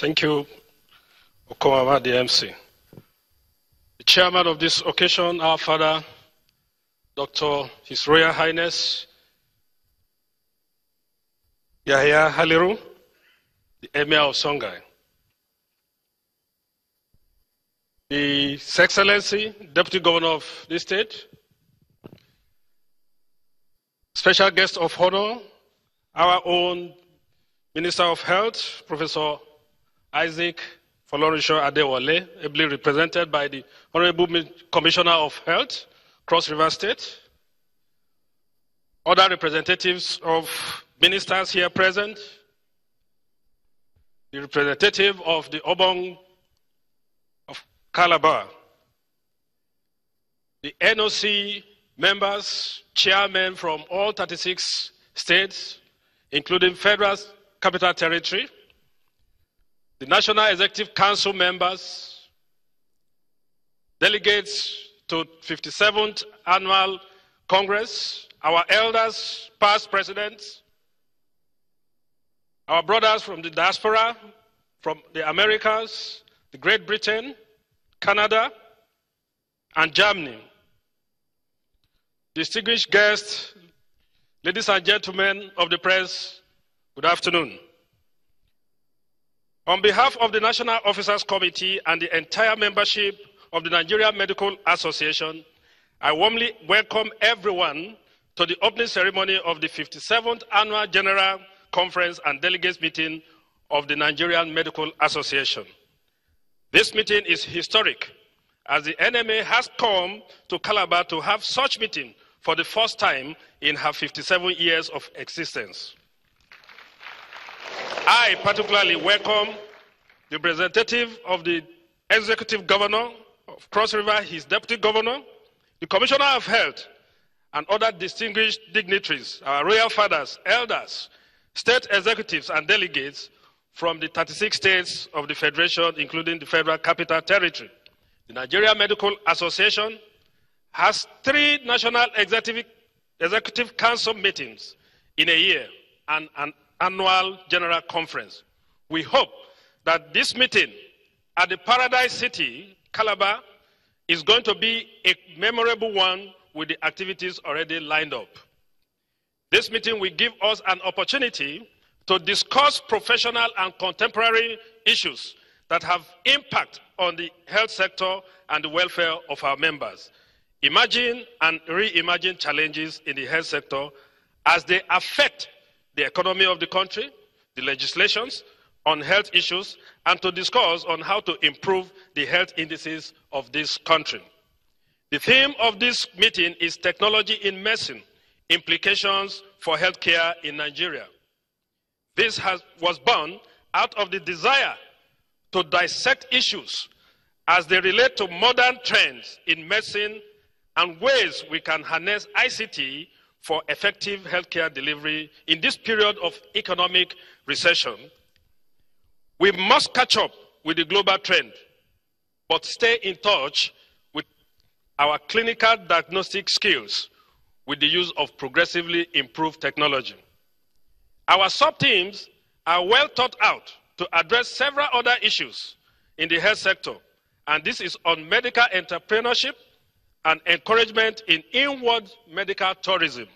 Thank you, Okomama, the MC. The chairman of this occasion, our father, Dr. His Royal Highness Yahya Haliru, the Emir of Songhai. His Excellency, Deputy Governor of this state, special guest of honor, our own Minister of Health, Professor Isaac Folorunsho Adewale, ably represented by the Honorable Commissioner of Health, Cross River State, other representatives of ministers here present, the representative of the Obong of Calabar, the NOC members, chairmen from all 36 states, including Federal Capital Territory, the National Executive Council members, delegates to 57th Annual Congress, our elders, past presidents, our brothers from the diaspora, from the Americas, the Great Britain, Canada, and Germany. Distinguished guests, ladies and gentlemen of the press, good afternoon. On behalf of the National Officers Committee and the entire membership of the Nigerian Medical Association, I warmly welcome everyone to the opening ceremony of the 57th Annual General Conference and Delegates Meeting of the Nigerian Medical Association. This meeting is historic, as the NMA has come to Calabar to have such meeting for the first time in her 57 years of existence. I particularly welcome the representative of the Executive Governor of Cross River, his Deputy Governor, the Commissioner of Health, and other distinguished dignitaries, our royal fathers, elders, state executives, and delegates from the 36 states of the Federation, including the Federal Capital Territory. The Nigerian Medical Association has 3 National Executive Council meetings in a year and an annual general conference. We hope that this meeting at the Paradise City, Calabar, is going to be a memorable one with the activities already lined up. This meeting will give us an opportunity to discuss professional and contemporary issues that have impact on the health sector and the welfare of our members. Imagine and reimagine challenges in the health sector as they affect the economy of the country, the legislations on health issues, and to discuss on how to improve the health indices of this country. The theme of this meeting is technology in medicine, implications for healthcare in Nigeria. This was born out of the desire to dissect issues as they relate to modern trends in medicine and ways we can harness ICT for effective healthcare delivery in this period of economic recession. We must catch up with the global trend, but stay in touch with our clinical diagnostic skills with the use of progressively improved technology. Our sub-teams are well thought out to address several other issues in the health sector, and this is on medical entrepreneurship and encouragement in inward medical tourism.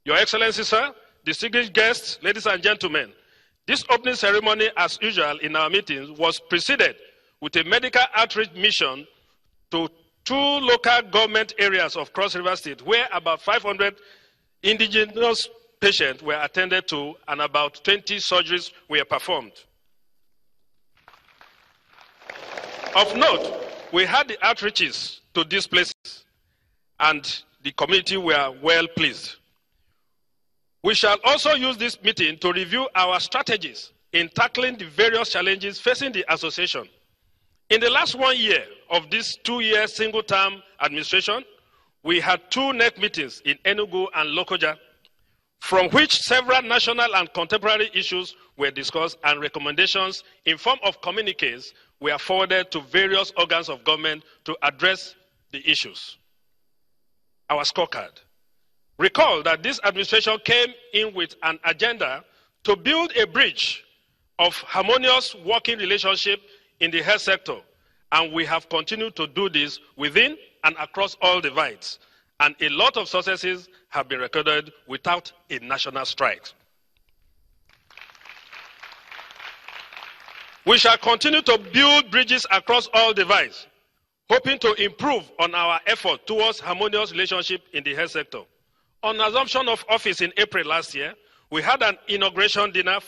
Your Excellency, sir, distinguished guests, ladies and gentlemen, this opening ceremony, as usual in our meetings, was preceded with a medical outreach mission to 2 local government areas of Cross River State, where about 500 indigenous patients were attended to and about 20 surgeries were performed. Of note, we had the outreaches to these places, and the community were well pleased. We shall also use this meeting to review our strategies in tackling the various challenges facing the association. In the last 1 year of this 2-year single-term administration, we had 2 NEC meetings in Enugu and Lokoja, from which several national and contemporary issues were discussed and recommendations in form of communiques were forwarded to various organs of government to address the issues. Our scorecard. Recall that this administration came in with an agenda to build a bridge of harmonious working relationship in the health sector, and we have continued to do this within and across all divides, and a lot of successes have been recorded without a national strike. We shall continue to build bridges across all divides, hoping to improve on our effort towards harmonious relationship in the health sector. On assumption of office in April last year, we had an inauguration dinner,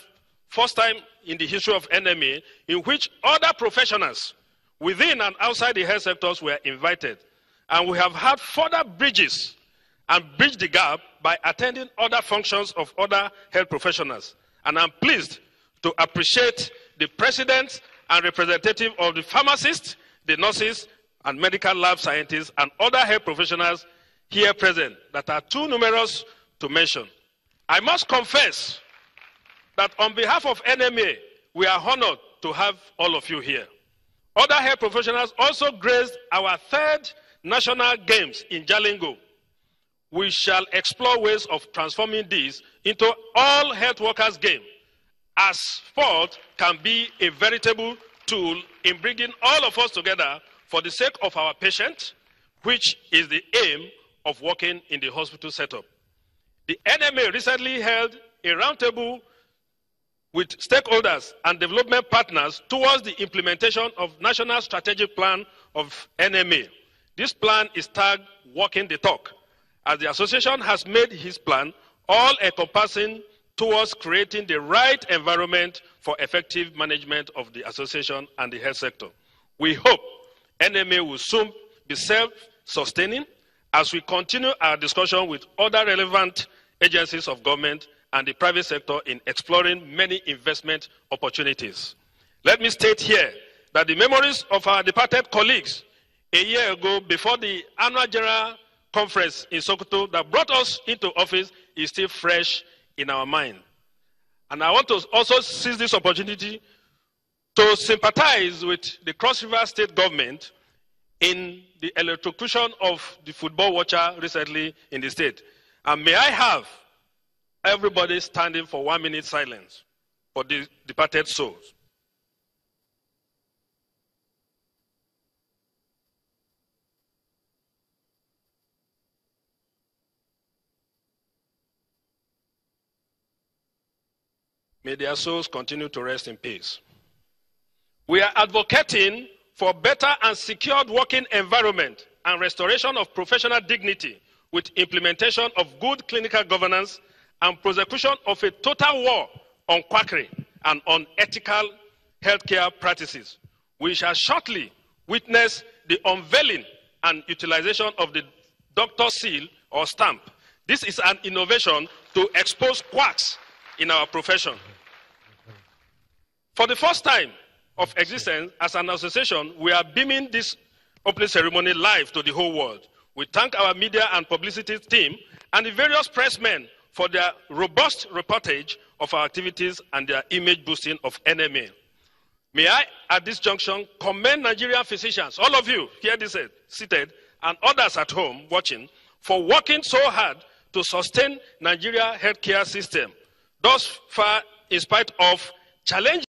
first time in the history of NMA, in which other professionals within and outside the health sectors were invited. And we have had further bridges and bridged the gap by attending other functions of other health professionals. And I'm pleased to appreciate the president and representative of the pharmacists, the nurses, and medical lab scientists, and other health professionals here present that are too numerous to mention. I must confess that on behalf of NMA, we are honored to have all of you here. Other health professionals also graced our third national games in Jalingo. We shall explore ways of transforming these into all health workers' games, as sport can be a veritable tool in bringing all of us together for the sake of our patients, which is the aim of working in the hospital setup. The NMA recently held a roundtable with stakeholders and development partners towards the implementation of National Strategic Plan of NMA. This plan is tagged Walking the Talk, as the association has made his plan all-encompassing towards creating the right environment for effective management of the association and the health sector. We hope NMA will soon be self-sustaining as we continue our discussion with other relevant agencies of government and the private sector in exploring many investment opportunities. Let me state here that the memories of our departed colleagues a year ago before the annual general conference in Sokoto that brought us into office is still fresh in our mind. And I want to also seize this opportunity to sympathize with the Cross River State government in the electrocution of the football watcher recently in the state. And may I have everybody standing for 1 minute silence for the departed souls. May their souls continue to rest in peace. We are advocating for better and secured working environment and restoration of professional dignity with implementation of good clinical governance and prosecution of a total war on quackery and unethical healthcare practices. We shall shortly witness the unveiling and utilization of the doctor seal or stamp. This is an innovation to expose quacks in our profession. For the first time of existence as an association, we are beaming this opening ceremony live to the whole world. We thank our media and publicity team and the various pressmen for their robust reportage of our activities and their image boosting of NMA. May I, at this junction, commend Nigerian physicians, all of you here seated, and others at home watching, for working so hard to sustain Nigeria's healthcare system. Thus far, in spite of challenges